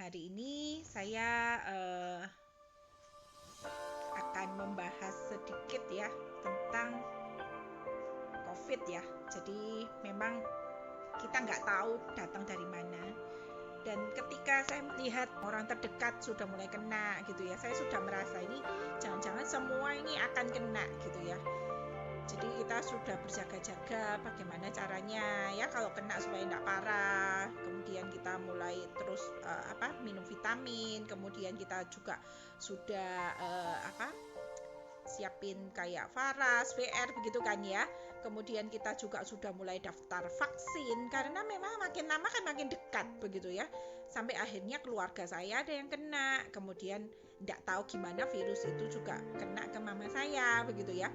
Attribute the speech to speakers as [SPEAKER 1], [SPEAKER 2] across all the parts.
[SPEAKER 1] hari ini saya akan membahas sedikit ya tentang COVID ya. Jadi memang kita nggak tahu datang dari mana. Dan ketika saya melihat orang terdekat sudah mulai kena gitu ya, saya sudah merasa ini jangan-jangan semua ini akan kena gitu ya. Jadi kita sudah berjaga-jaga bagaimana caranya ya kalau kena supaya tidak parah. Kemudian kita mulai terus minum vitamin. Kemudian kita juga sudah siapin kayak Faras, VR begitu kan ya. Kemudian kita juga sudah mulai daftar vaksin karena memang makin lama kan makin dekat begitu ya. Sampai akhirnya keluarga saya ada yang kena. Kemudian tidak tahu gimana virus itu juga kena ke mama saya begitu ya.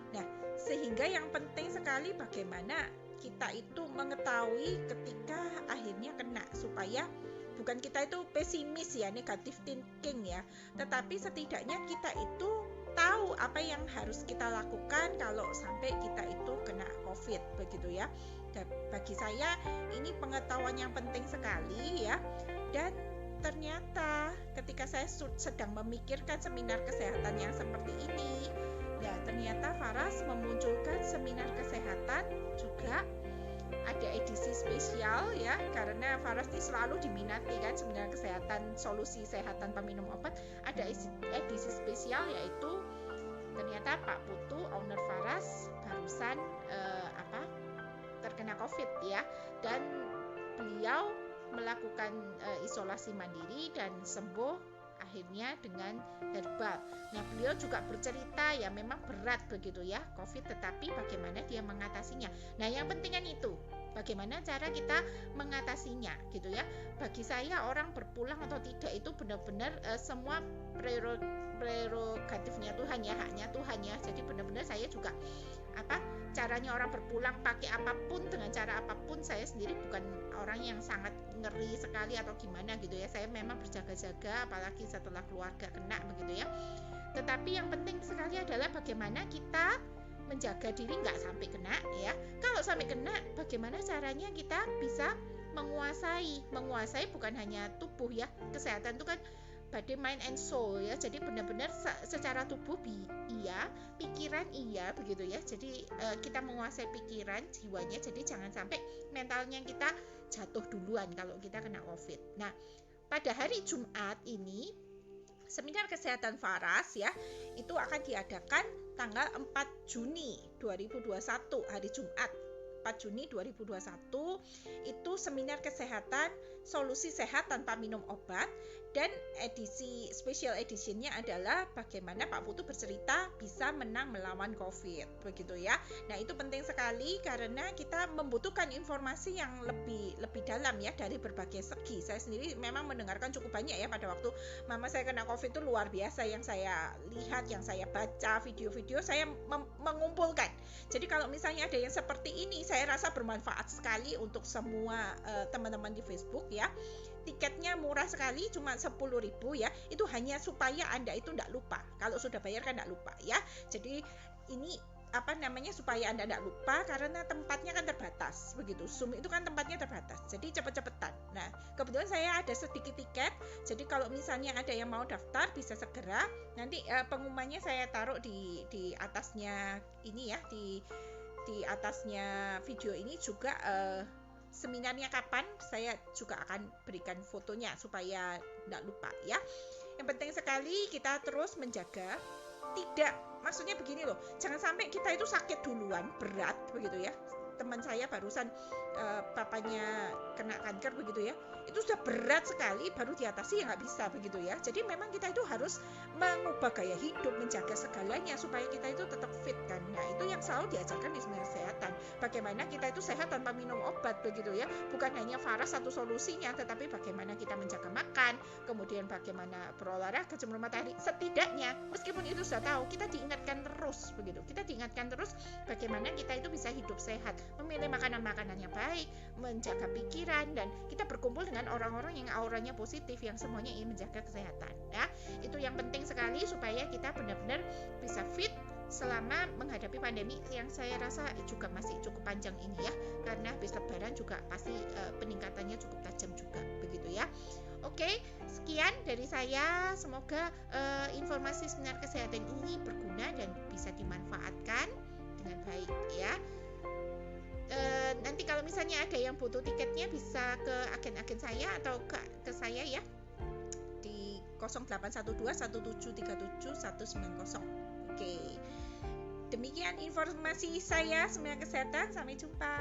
[SPEAKER 1] Nah, sehingga yang penting sekali bagaimana kita itu mengetahui ketika akhirnya kena supaya bukan kita itu pesimis ya, negatif thinking ya, tetapi setidaknya kita itu tahu apa yang harus kita lakukan kalau sampai kita itu kena COVID begitu ya. Dan bagi saya ini pengetahuan yang penting sekali ya. Dan ternyata ketika saya sedang memikirkan seminar kesehatan yang seperti ini, ya ternyata Faras memunculkan seminar kesehatan juga ada edisi spesial ya, karena Faras ini selalu diminati kan seminar kesehatan solusi sehat tanpa minum obat. Ada edisi spesial yaitu ternyata Pak Putu owner Faras barusan terkena COVID ya, dan beliau melakukan isolasi mandiri dan sembuh akhirnya dengan herbal. Nah, beliau juga bercerita ya memang berat begitu ya COVID, tetapi bagaimana dia mengatasinya. Nah, yang penting kan itu bagaimana cara kita mengatasinya gitu ya. Bagi saya orang berpulang atau tidak itu benar-benar semua prerogatifnya Tuhan ya, haknya Tuhan ya. Jadi benar-benar saya juga caranya orang berpulang pakai apapun dengan cara apapun, saya sendiri bukan orang yang sangat ngeri sekali atau gimana gitu ya. Saya memang berjaga-jaga apalagi setelah keluarga kena begitu ya. Tetapi yang penting sekali adalah bagaimana kita menjaga diri nggak sampai kena ya. Kalau sampai kena, bagaimana caranya kita bisa menguasai bukan hanya tubuh ya. Kesehatan itu kan body, mind, and soul ya. Jadi benar-benar secara tubuh iya, pikiran iya begitu ya. Jadi kita menguasai pikiran, jiwanya. Jadi jangan sampai mentalnya kita jatuh duluan kalau kita kena COVID. Nah, pada hari Jumat ini seminar kesehatan Faras ya itu akan diadakan tanggal 4 Juni 2021 hari Jumat 4 Juni 2021 itu seminar kesehatan solusi sehat tanpa minum obat, dan edisi special editionnya adalah bagaimana Pak Putu bercerita bisa menang melawan COVID begitu ya. Nah, itu penting sekali karena kita membutuhkan informasi yang lebih dalam ya dari berbagai segi. Saya sendiri memang mendengarkan cukup banyak ya pada waktu mama saya kena COVID itu luar biasa yang saya lihat, yang saya baca, video-video saya mengumpulkan. Jadi kalau misalnya ada yang seperti ini, saya rasa bermanfaat sekali untuk semua teman-teman di Facebook ya. Tiketnya murah sekali, cuma 10.000 ya. Itu hanya supaya Anda itu tidak lupa. Kalau sudah bayar kan tidak lupa ya. Jadi ini supaya Anda tidak lupa karena tempatnya kan terbatas begitu. Zoom itu kan tempatnya terbatas. Jadi cepet-cepetan. Nah, kebetulan saya ada sedikit tiket. Jadi kalau misalnya ada yang mau daftar bisa segera. Nanti pengumumannya saya taruh di atasnya ini ya, di atasnya video ini juga seminarnya kapan saya juga akan berikan fotonya supaya tidak lupa ya. Yang penting sekali kita terus menjaga, tidak maksudnya begini loh, jangan sampai kita itu sakit duluan berat begitu ya. Teman saya barusan papanya kena kanker begitu ya, itu sudah berat sekali baru diatasi ya nggak bisa begitu ya. Jadi memang kita itu harus mengubah gaya hidup, menjaga segalanya supaya kita itu tetap fit kan. Nah, itu yang selalu diajarkan di seminar kesehatan, bagaimana kita itu sehat tanpa minum obat begitu ya. Bukan hanya Faras satu solusinya, tetapi bagaimana kita menjaga makan, kemudian bagaimana berolahraga sebelum matahari. Setidaknya meskipun itu sudah tahu, kita diingatkan terus begitu, kita diingatkan terus bagaimana kita itu bisa hidup sehat, memilih makanan-makanan yang baik, menjaga pikiran, dan kita berkumpul dengan orang-orang yang auranya positif, yang semuanya ingin menjaga kesehatan ya. Itu yang penting sekali supaya kita benar-benar bisa fit selama menghadapi pandemi yang saya rasa juga masih cukup panjang ini ya, karena habis lebaran juga pasti peningkatannya cukup tajam juga begitu ya. Oke, sekian dari saya. Semoga informasi seminar kesehatan ini berguna dan bisa dimanfaatkan dengan baik ya. Nanti kalau misalnya ada yang butuh tiketnya bisa ke agen-agen saya atau ke saya ya di 0812 1737 190. Oke. Demikian informasi saya seminar kesehatan. Sampai jumpa.